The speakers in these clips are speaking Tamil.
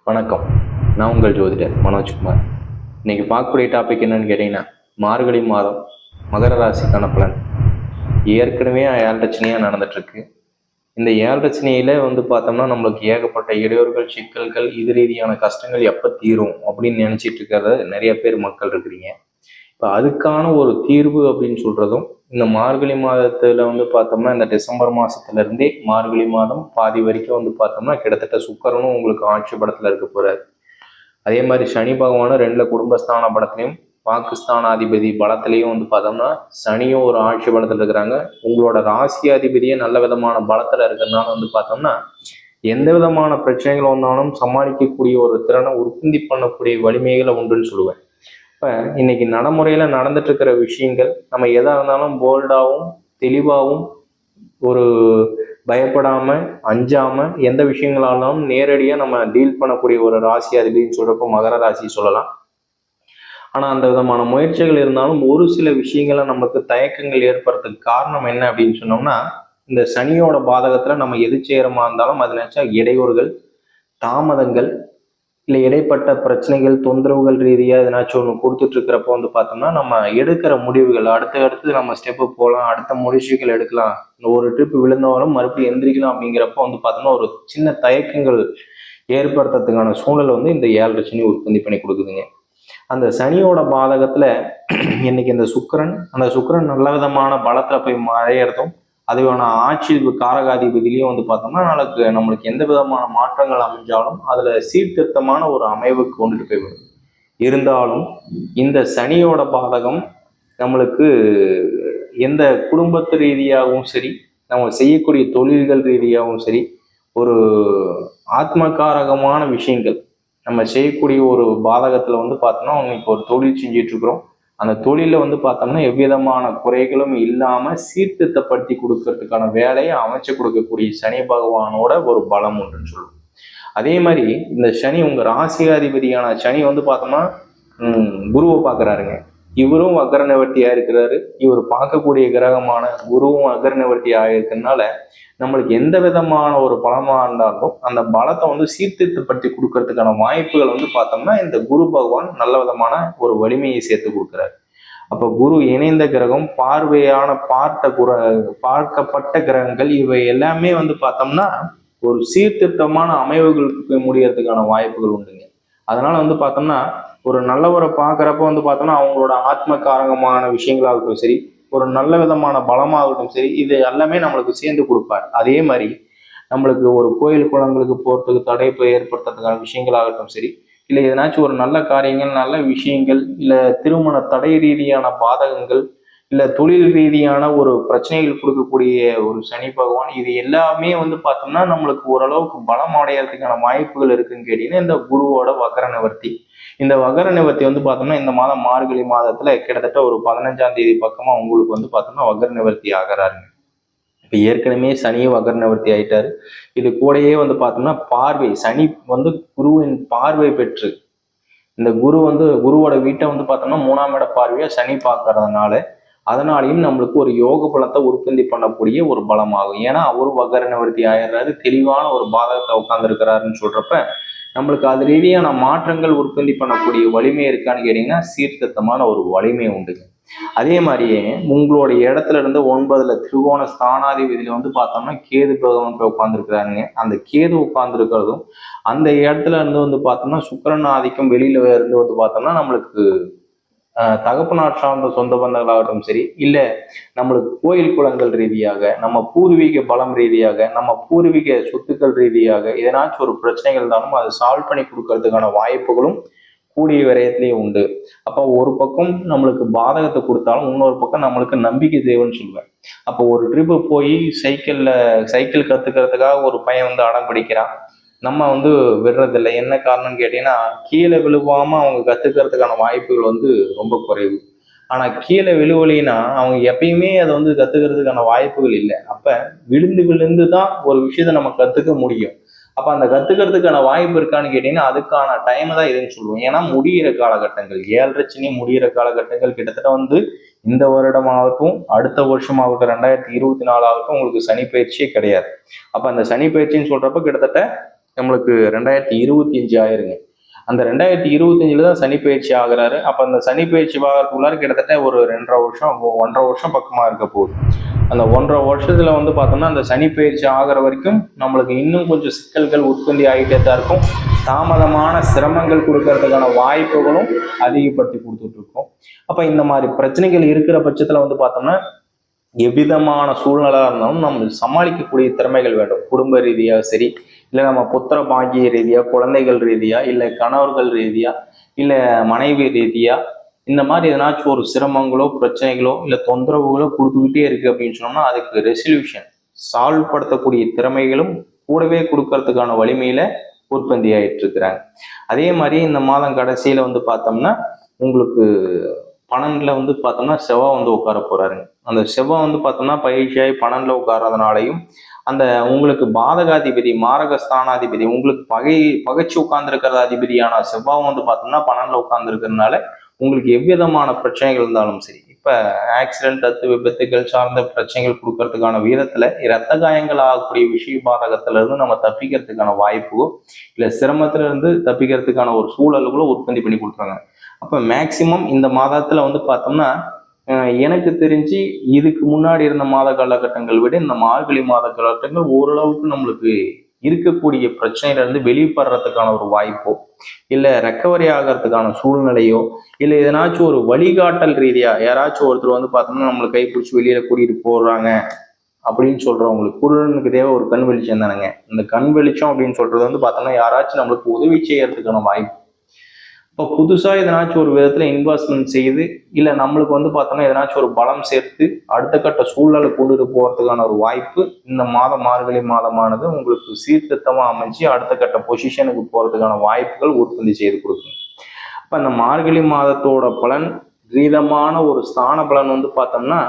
வணக்கம். நான் உங்கள் ஜோதிடர் மனோஜ்குமார். இன்னைக்கு பார்க்கக்கூடிய டாபிக் என்னன்னு கேட்டீங்கன்னா, மார்கழி மாதம் மகர ராசிக்கான பலன். ஏற்கனவே ஏழரச்சனையாக நடந்துட்டு இருக்கு. இந்த ஏழரச்சனையில பார்த்தோம்னா நம்மளுக்கு ஏகப்பட்ட இடையூறுகள், சிக்கல்கள், இது ரீதியான கஷ்டங்கள் எப்போ தீரும் அப்படின்னு நினைச்சிட்டு இருக்கிறத நிறைய பேர் மக்கள் இருக்கிறீங்க. இப்போ அதுக்கான ஒரு தீர்வு அப்படின்னு சொல்றதும் இந்த மார்கழி மாதத்துல பார்த்தோம்னா இந்த டிசம்பர் மாசத்துல இருந்தே மார்கழி மாதம் பாதி வரைக்கும் பார்த்தோம்னா கிட்டத்தட்ட சுக்கிரனும் உங்களுக்கு ஆட்சி படத்துல இருக்க போறாரு. அதே மாதிரி சனி பகவானும் ரெண்டுல குடும்பஸ்தான படத்துலையும் பாகிஸ்தானாதிபதி பலத்திலையும் பார்த்தோம்னா சனியும் ஒரு ஆட்சி பலத்துல இருக்கிறாங்க. உங்களோட ராசி அதிபதியே நல்ல விதமான பலத்துல இருக்கிறதுனால பார்த்தோம்னா எந்த விதமான பிரச்சனைகள் வந்தாலும் சமாளிக்கக்கூடிய ஒரு திறனை உற்பத்தி பண்ணக்கூடிய வலிமைகளை உண்டுன்னு சொல்லுவேன். இப்போ இன்னைக்கு நடைமுறையில நடந்துட்டு இருக்கிற விஷயங்கள் நம்ம எதா இருந்தாலும் போல்டாகவும் தெளிவாகவும் ஒரு பயப்படாம அஞ்சாம எந்த விஷயங்களாலும் நேரடியாக நம்ம டீல் பண்ணக்கூடிய ஒரு ராசி அதிபதினு சொல்றப்போ மகர ராசி சொல்லலாம். ஆனா அந்த விதமான முயற்சிகள் இருந்தாலும் ஒரு சில விஷயங்களை நமக்கு தயக்கங்கள் ஏற்படுறதுக்கு காரணம் என்ன அப்படின்னு சொன்னோம்னா, இந்த சனியோட பாதகத்துல நம்ம எது செய்யறமா இருந்தாலும் அது நினைச்சா இடையூறுகள், தாமதங்கள், இல்லை இடைப்பட்ட பிரச்சனைகள், தொந்தரவுகள் ரீதியாக எதனாச்சும் ஒன்று கொடுத்துட்டு இருக்கிறப்போ பார்த்தோம்னா நம்ம எடுக்கிற முடிவுகள் அடுத்து நம்ம ஸ்டெப்பு போகலாம், அடுத்த முயற்சிகள் எடுக்கலாம், ஒரு ட்ரிப் விழுந்தாலும் மறுபடியும் எந்திரிக்கலாம் அப்படிங்கிறப்போ பார்த்தோம்னா ஒரு சின்ன தயக்கங்கள் ஏற்படுத்துறதுக்கான சூழல் இந்த ஏழரை சனி உற்பத்தி பண்ணி கொடுக்குதுங்க. அந்த சனியோட பாதகத்துல இன்னைக்கு அந்த சுக்கிரன் நல்ல விதமான பலத்துல போய் மறையறதும் அதுவான ஆட்சி காரகாதிபதியிலையும் பார்த்தோம்னா நம்மளுக்கு எந்த விதமான மாற்றங்கள் அமைஞ்சாலும் அதுல சீர்திருத்தமான ஒரு அமைவுக்கு கொண்டுட்டு போய்விடும். இருந்தாலும் இந்த சனியோட பாதகம் நம்மளுக்கு எந்த குடும்பத்து ரீதியாகவும் சரி, நம்ம செய்யக்கூடிய தொழில்கள் ரீதியாகவும் சரி, ஒரு ஆத்மகாரகமான விஷயங்கள் நம்ம செய்யக்கூடிய ஒரு பாதகத்துல பார்த்தோம்னா இன்னைக்கு ஒரு தொழில் செஞ்சிட்டு இருக்கிறோம். அந்த தொழில பார்த்தோம்னா எவ்விதமான குறைகளும் இல்லாம சீர்திருத்தப்படுத்தி கொடுக்கறதுக்கான வேலையை அமைச்சு கொடுக்கக்கூடிய சனி பகவானோட ஒரு பலம் ஒன்றுன்னு சொல்லுவோம். அதே மாதிரி இந்த சனி உங்க ராசியாதிபதியான சனி பார்த்தோம்னா குருவை பார்க்குறாருங்க. இவரும் வக்கர நிவர்த்தியா இருக்கிறாரு. இவர் பார்க்கக்கூடிய கிரகமான குருவும் வக்கர நிவர்த்தி ஆகிருக்கிறதுனால நம்மளுக்கு எந்த விதமான ஒரு பலமா இருந்தாலும் அந்த பலத்தை சீர்திருத்தப்படுத்தி கொடுக்கறதுக்கான வாய்ப்புகள் பார்த்தோம்னா இந்த குரு பகவான் நல்ல விதமான ஒரு வலிமையை சேர்த்து கொடுக்குறாரு. அப்ப குரு இணைந்த கிரகம், பார்க்கப்பட்ட கிரகங்கள், இவை எல்லாமே பார்த்தோம்னா ஒரு சீர்திருத்தமான அமைவுகளுக்கு போய் முடியறதுக்கான வாய்ப்புகள் உண்டுங்க. அதனால பார்த்தோம்னா ஒரு நல்லவரை பார்க்குறப்ப பார்த்தோம்னா அவங்களோட ஆத்ம காரகமான விஷயங்களாகட்டும் சரி, ஒரு நல்ல விதமான பலமாகட்டும் சரி, இது எல்லாமே நம்மளுக்கு சேர்ந்து கொடுப்பார். அதே மாதிரி நம்மளுக்கு ஒரு கோயில் குளங்களுக்கு போறதுக்கு தடை ஏற்படுத்துறதுக்கான விஷயங்களாகட்டும் சரி, இல்லை எதனாச்சும் ஒரு நல்ல காரியங்கள், நல்ல விஷயங்கள், இல்லை திருமண தடை ரீதியான பாதகங்கள், இல்லை தொழில் ரீதியான ஒரு பிரச்சனைகள் கொடுக்கக்கூடிய ஒரு சனி பகவான், இது எல்லாமே பார்த்தோம்னா நம்மளுக்கு ஓரளவுக்கு பலம் அடையறதுக்கான வாய்ப்புகள் இருக்குன்னு கேட்டீங்கன்னா இந்த குருவோட வக்கர நிவர்த்தி. இந்த வக்கர நிவர்த்தி பார்த்தோம்னா இந்த மாதம் மார்கழி மாதத்துல கிட்டத்தட்ட ஒரு 15ஆம் தேதி பக்கமா உங்களுக்கு பார்த்தோம்னா வக்கர நிவர்த்தி ஆகிறாருங்க. இப்போ ஏற்கனவே சனியும் வக்கர நிவர்த்தி ஆயிட்டாரு. இது கூடயே பார்த்தோம்னா பார்வை சனி குருவின் பார்வை பெற்று இந்த குருவோட வீட்டை பார்த்தோம்னா 3ஆம் இட பார்வையா சனி பார்க்கறதுனால அதனாலையும் நம்மளுக்கு ஒரு யோக பலத்தை உற்பத்தி பண்ணக்கூடிய ஒரு பலமாகும். ஏன்னா அவரும் வக்கர நிவர்த்தி ஆயிடுறாரு, தெளிவான ஒரு பாதகத்தை உட்கார்ந்து இருக்கிறாருன்னு சொல்றப்ப நம்மளுக்கு அது ரீதியான மாற்றங்கள் உற்பத்தி பண்ணக்கூடிய வலிமை இருக்கான்னு கேட்டீங்கன்னா சீர்திருத்தமான ஒரு வலிமை உண்டுங்க. அதே மாதிரியே உங்களோட இடத்துல இருந்து 9ல திரிகோண ஸ்தானாதிபதியில பார்த்தோம்னா கேது பகவான் போய் உட்கார்ந்துருக்கிறாருங்க. அந்த கேது உட்கார்ந்துருக்கிறதும் அந்த இடத்துல இருந்து பார்த்தோம்னா சுக்கிரன் ஆதிக்கம் வெளியில இருந்து பார்த்தோம்னா நம்மளுக்கு தகப்பனார் சார்ந்த சொந்த பந்தங்களாகட்டும் சரி, இல்லை நம்மளுக்கு கோயில் குளங்கள் ரீதியாக, நம்ம பூர்வீக பலம் ரீதியாக, நம்ம பூர்வீக சொத்துக்கள் ரீதியாக எதனாச்சும் ஒரு பிரச்சனைகள் இருந்தாலும் அதை சால்வ் பண்ணி கொடுக்கறதுக்கான வாய்ப்புகளும் கூடிய விரயத்திலேயே உண்டு. அப்போ ஒரு பக்கம் நம்மளுக்கு பாதகத்தை கொடுத்தாலும் இன்னொரு பக்கம் நம்மளுக்கு நம்பிக்கை தேவைன்னு சொல்லுவேன். அப்போ ஒரு ட்ரிப்பு போய் சைக்கிள் கத்துக்கிறதுக்காக ஒரு பையன் அடம் பிடிக்கிறான். நம்ம விடுறதில்லை. என்ன காரணம்னு கேட்டீங்கன்னா கீழே விழுவாம அவங்க கத்துக்கிறதுக்கான வாய்ப்புகள் ரொம்ப குறைவு. ஆனா கீழே விழுவலின்னா அவங்க எப்பயுமே அதை கத்துக்கிறதுக்கான வாய்ப்புகள் இல்லை. அப்ப விழுந்து விழுந்து தான் ஒரு விஷயத்த நம்ம கத்துக்க முடியும். அப்ப அந்த கத்துக்கிறதுக்கான வாய்ப்பு இருக்கான்னு கேட்டீங்கன்னா அதுக்கான டைம் தான் இதுன்னு சொல்லுவோம். ஏன்னா முடிகிற காலகட்டங்கள், ஏழரை சனி முடிகிற காலகட்டங்கள் கிட்டத்தட்ட இந்த வருடமாகட்டும் அடுத்த வருஷமாகட்டும் 2024 ஆகட்டும் உங்களுக்கு சனி பயிற்சியே கிடையாது. அப்ப அந்த சனி பயிற்சின்னு சொல்றப்ப கிட்டத்தட்ட நம்மளுக்கு 2025 ஆயிருங்க. அந்த 2025 தான் சனி பயிற்சி ஆகுறாரு. அப்ப அந்த சனி பயிற்சி ஆகிறதுக்குள்ளார கிட்டத்தட்ட ஒரு 1.5 வருஷம் பக்கமா இருக்க போகுது. அந்த 1.5 வருஷத்துல பார்த்தோம்னா அந்த சனி பயிற்சி ஆகிற வரைக்கும் நம்மளுக்கு இன்னும் கொஞ்சம் சிக்கல்கள் உற்பத்தி ஆகிட்டே தான் இருக்கும். தாமதமான சிரமங்கள் கொடுக்கறதுக்கான வாய்ப்புகளும் அதிகப்படுத்தி கொடுத்துட்டு இருக்கோம். அப்ப இந்த மாதிரி பிரச்சனைகள் இருக்கிற பட்சத்துல பார்த்தோம்னா எவ்விதமான சூழ்நிலை இருந்தாலும் நம்ம சமாளிக்கக்கூடிய திறமைகள் வேண்டும். குடும்ப ரீதியாக சரி, இல்லை நம்ம புத்திர பாக்கிய ரீதியா, குழந்தைகள் ரீதியா, இல்லை கணவர்கள் ரீதியா, இல்லை மனைவி ரீதியா, இந்த மாதிரி எதனாச்சும் ஒரு சிரமங்களோ பிரச்சனைகளோ இல்லை தொந்தரவுகளோ கொடுத்துக்கிட்டே இருக்கு அப்படின்னு சொன்னோம்னா அதுக்கு ரெசல்யூஷன் சால்வ் படுத்தக்கூடிய திறமைகளும் கூடவே கொடுக்கறதுக்கான வலிமையில உற்பத்தி ஆயிட்டு இருக்கிறாங்க. அதே மாதிரி இந்த மாதம் கடைசியில பார்த்தோம்னா உங்களுக்கு 12ல பார்த்தோம்னா செவ்வாய் உட்கார போறாருங்க. அந்த செவ்வாய் பார்த்தோம்னா பயிற்சியாகி 12ல உட்கார்றதுனாலையும் அந்த உங்களுக்கு பாதகாதிபதி மாரகஸ்தானாதிபதி உங்களுக்கு பகைச்சு உட்கார்ந்துருக்கிற அதிபதியான செவ்வாய் பார்த்தோம்னா 12ல உட்கார்ந்துருக்கிறதுனால உங்களுக்கு எவ்விதமான பிரச்சனைகள் இருந்தாலும் சரி, இப்ப ஆக்சிடென்ட், தத்து விபத்துகள் சார்ந்த பிரச்சனைகள் கொடுக்கறதுக்கான வீதத்துல இரத்த காயங்கள் ஆகக்கூடிய விஷய பாதகத்துல இருந்து நம்ம தப்பிக்கிறதுக்கான வாய்ப்போ இல்லை சிரமத்துல இருந்து தப்பிக்கிறதுக்கான ஒரு சூழல்களோ உற்பத்தி பண்ணி கொடுக்குறாங்க. அப்ப மேக்சிமம் இந்த மாதத்துல பார்த்தோம்னா எனக்கு தெரிஞ்சு இதுக்கு முன்னாடி இருந்த மாத காலகட்டங்கள் விட இந்த மார்கழி மாத காலகட்டங்கள் ஓரளவுக்கு நம்மளுக்கு இருக்கக்கூடிய பிரச்சனையில இருந்து வெளிப்படுறதுக்கான ஒரு வாய்ப்போ இல்லை ரெக்கவரி ஆகிறதுக்கான சூழ்நிலையோ இல்லை எதனாச்சும் ஒரு வழிகாட்டல் ரீதியா யாராச்சும் ஒருத்தர் பார்த்தோம்னா நம்மளை கைப்பிடிச்சி வெளியில கூட்டிட்டு போடுறாங்க அப்படின்னு சொல்றவங்களுக்கு குருடனுக்கு தேவை ஒரு கண் வெளிச்சம் தானுங்க. இந்த கண் வெளிச்சம் அப்படின்னு சொல்றது பார்த்தோம்னா யாராச்சும் நம்மளுக்கு உதவி செய்யறதுக்கான வாய்ப்பு. இப்போ புதுசாக எதனாச்சும் ஒரு விதத்தில் இன்வெஸ்ட்மெண்ட் செய்து இல்லை நம்மளுக்கு பார்த்தோம்னா எதனாச்சும் ஒரு பலம் சேர்த்து அடுத்த கட்ட சூழலை கொண்டுட்டு போகிறதுக்கான ஒரு வாய்ப்பு இந்த மாதம் மார்கழி மாதமானது உங்களுக்கு சீர்திருத்தமாக அமைஞ்சு அடுத்த கட்ட பொசிஷனுக்கு போகிறதுக்கான வாய்ப்புகள் உற்பத்தி செய்து கொடுக்கும். அப்போ இந்த மார்கழி மாதத்தோட பலன் ரீதமான ஒரு ஸ்தான பலன் பார்த்தோம்னா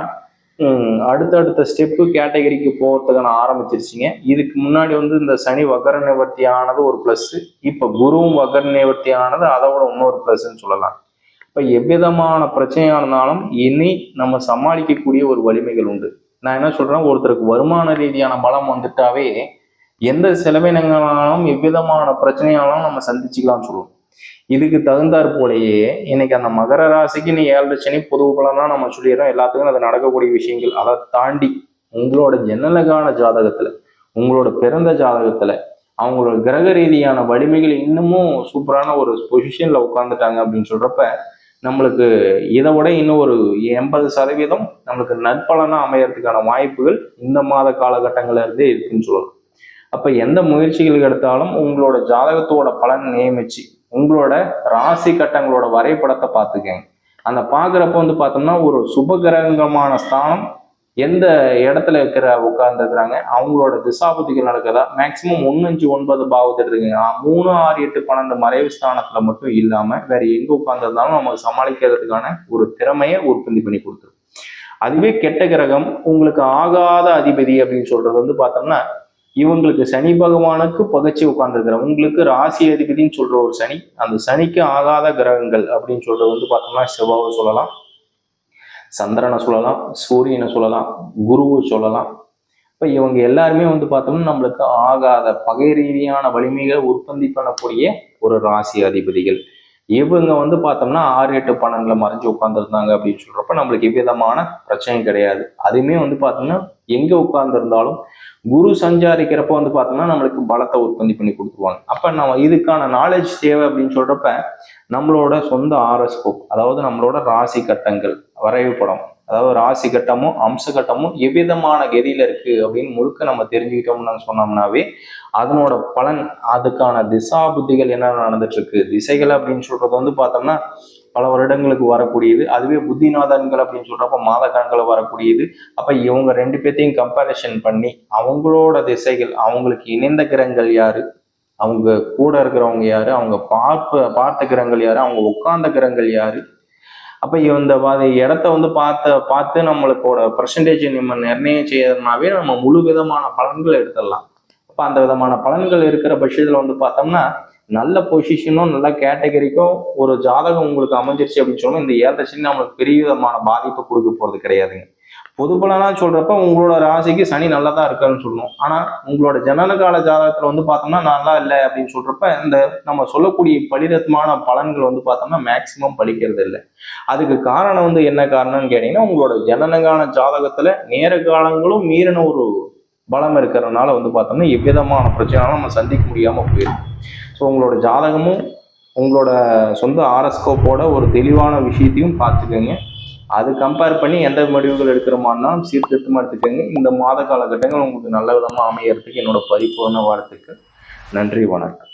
அடுத்தடுத்த ஸ்டெப்பு கேட்டகரிக்கு போகிறதுக்கான ஆரம்பிச்சிருச்சிங்க. இதுக்கு முன்னாடி இந்த சனி வக்கர நிவர்த்தி ஆனது ஒரு ப்ளஸ், இப்போ குருவும் வக்கர நிவர்த்தி ஆனது அதோட இன்னொரு ப்ளஸ்ன்னு சொல்லலாம். இப்போ எவ்விதமான பிரச்சனையாக இருந்தாலும் இனி நம்ம சமாளிக்கக்கூடிய ஒரு வலிமைகள் உண்டு. நான் என்ன சொல்றேன், ஒருத்தருக்கு வருமான ரீதியான பலம் வந்துட்டாவே எந்த செலவினங்களாலும் எவ்விதமான பிரச்சனையாலும் நம்ம சந்திச்சுக்கலாம்னு சொல்லுவோம். இதுக்கு தகுந்தாற் போலேயே இன்னைக்கு அந்த மகர ராசிக்கு நீ 7 சனி பொது பலனா நம்ம சொல்லிடுறோம். எல்லாத்துக்கும் அது நடக்கக்கூடிய விஷயங்கள். அதை தாண்டி உங்களோட ஜன்னலகான ஜாதகத்துல உங்களோட பிறந்த ஜாதகத்துல அவங்களோட கிரக ரீதியான வலிமைகள் இன்னமும் சூப்பரான ஒரு பொசிஷன்ல உட்காந்துட்டாங்க அப்படின்னு சொல்றப்ப நம்மளுக்கு இதை விட இன்னும் ஒரு 80% நம்மளுக்கு நற்பலனா அமையறதுக்கான வாய்ப்புகள் இந்த மாத காலகட்டங்கள்ல இருந்தே இருக்குன்னு சொல்லலாம். அப்ப எந்த முயற்சிகள் எடுத்தாலும் உங்களோட ஜாதகத்தோட பலன் நியமிச்சு உங்களோட ராசி கட்டங்களோட வரைபடத்தை பார்த்துக்கங்க. அந்த பார்க்குறப்ப பார்த்தோம்னா ஒரு சுபகிரகமான ஸ்தானம் எந்த இடத்துல உட்கார்ந்துருக்குறாங்க, அவங்களோட திசாபுத்திகள் நடக்குதா, மேக்சிமம் 1, 5, 9 பாவத்தை எடுத்துக்கங்க. 3, 6, 8, 12 மறைவு ஸ்தானத்துல மட்டும் இல்லாம வேற எங்க உட்கார்ந்துருந்தாலும் நம்ம சமாளிக்கிறதுக்கான ஒரு திறமையை உற்பத்தி பண்ணி கொடுத்துரும். அதுவே கெட்ட கிரகம் உங்களுக்கு ஆகாத அதிபதி அப்படின்னு சொல்றது பார்த்தோம்னா இவங்களுக்கு சனி பகவானுக்கு பகச்சி உட்கார்ந்துருக்கிற உங்களுக்கு ராசி அதிபதினு சொல்ற ஒரு சனி, அந்த சனிக்கு ஆகாத கிரகங்கள் அப்படின்னு சொல்றது பார்த்தோம்னா செவ்வாவை சொல்லலாம், சந்திரனை சொல்லலாம், சூரியனை சொல்லலாம், குருவை சொல்லலாம். இப்ப இவங்க எல்லாருமே பார்த்தோம்னா நம்மளுக்கு ஆகாத பகை ரீதியான வலிமைகளை உற்பத்தி பண்ணக்கூடிய ஒரு ராசி அதிபதிகள். இவங்க பார்த்தோம்னா 6, 8, 12ல மறைஞ்சு உட்கார்ந்துருந்தாங்க அப்படின்னு சொல்றப்ப நம்மளுக்கு எவ்விதமான பிரச்சனை கிடையாது. அதுவுமே பார்த்தோம்னா எங்க உட்கார்ந்துருந்தாலும் குரு சஞ்சாரிக்கிறப்ப பார்த்தோம்னா நம்மளுக்கு பலத்தை உற்பத்தி பண்ணி கொடுத்துருவாங்க. அப்ப நம்ம இதுக்கான நாலேஜ் தேவை அப்படின்னு சொல்றப்ப நம்மளோட சொந்த ஆரோஸ்கோப், அதாவது நம்மளோட ராசி கட்டங்கள் வரைவு படம், அதாவது ராசி கட்டமும் அம்ச கட்டமும் எவ்விதமான கதியில இருக்கு அப்படின்னு முழுக்க நம்ம தெரிஞ்சுக்கிட்டோம்னு சொன்னோம்னாவே அதனோட பலன் அதுக்கான திசா புத்திகள் என்ன நடந்துட்டு இருக்கு, திசைகள் அப்படின்னு சொல்றது பார்த்தோம்னா பல வருடங்களுக்கு வரக்கூடியது. அதுவே புத்திநாதன்கள் அப்படின்னு சொல்றப்ப மாத கணக்கில் வரக்கூடியது. அப்ப இவங்க 2 பேர்த்தையும் கம்பேரிஷன் பண்ணி அவங்களோட திசைகள், அவங்களுக்கு இணைந்த கிரகங்கள் யாரு, அவங்க கூட இருக்கிறவங்க யாரு, அவங்க பார்த்த கிரகங்கள் யாரு, அவங்க உட்கார்ந்த கிரகங்கள் யாரு, அப்ப இந்த இடத்த பார்த்து நம்மளுக்கோட பர்சன்டேஜ் நம்ம நிர்ணயம் செய்யறதுனாவே நம்ம முழு விதமான பலன்கள் எடுத்துடலாம். அப்ப அந்த விதமான பலன்கள் இருக்கிற பட்சத்துல பார்த்தோம்னா நல்ல பொசிஷனும் நல்ல கேட்டகரிக்கும் ஒரு ஜாதகம் உங்களுக்கு அமைஞ்சிருச்சு அப்படின்னு சொன்னா இந்த 7 சனி நம்மளுக்கு பெரிய விதமான பாதிப்பு கொடுக்க போறது கிடையாதுங்க. பொது பலனா சொல்றப்ப உங்களோட ராசிக்கு சனி நல்லா தான் இருக்கான்னு சொல்லணும். ஆனா உங்களோட ஜனன கால ஜாதகத்துல வந்து பார்த்தோம்னா நல்லா இல்லை அப்படின்னு சொல்றப்ப இந்த நம்ம சொல்லக்கூடிய பலிரத்மான பலன்கள் வந்து பார்த்தோம்னா மேக்சிமம் பலிக்கிறது இல்லை. அதுக்கு காரணம் வந்து என்ன காரணம்னு கேட்டீங்கன்னா, உங்களோட ஜனனகால ஜாதகத்துல நேர காலங்களும் மீறின ஒரு பலம் இருக்கிறதுனால வந்து பார்த்தோம்னா எவ்விதமான பிரச்சனைகளும் நம்ம சந்திக்க முடியாம போயிடும். ஸோ உங்களோட ஜாதகமும் உங்களோட சொந்த ஆரஸ்கோப்போட ஒரு தெளிவான விஷயத்தையும் பார்த்துக்கோங்க. அது கம்பேர் பண்ணி எந்த முடிவுகள் எடுக்கிற மாதிரினா சீர்திருத்தமாக எடுத்துக்கோங்க. இந்த மாத காலகட்டங்கள் உங்களுக்கு நல்ல விதமாக அமையறதுக்கு என்னோட பரிபூர்ண வாழ்த்துக்கள். நன்றி, வணக்கம்.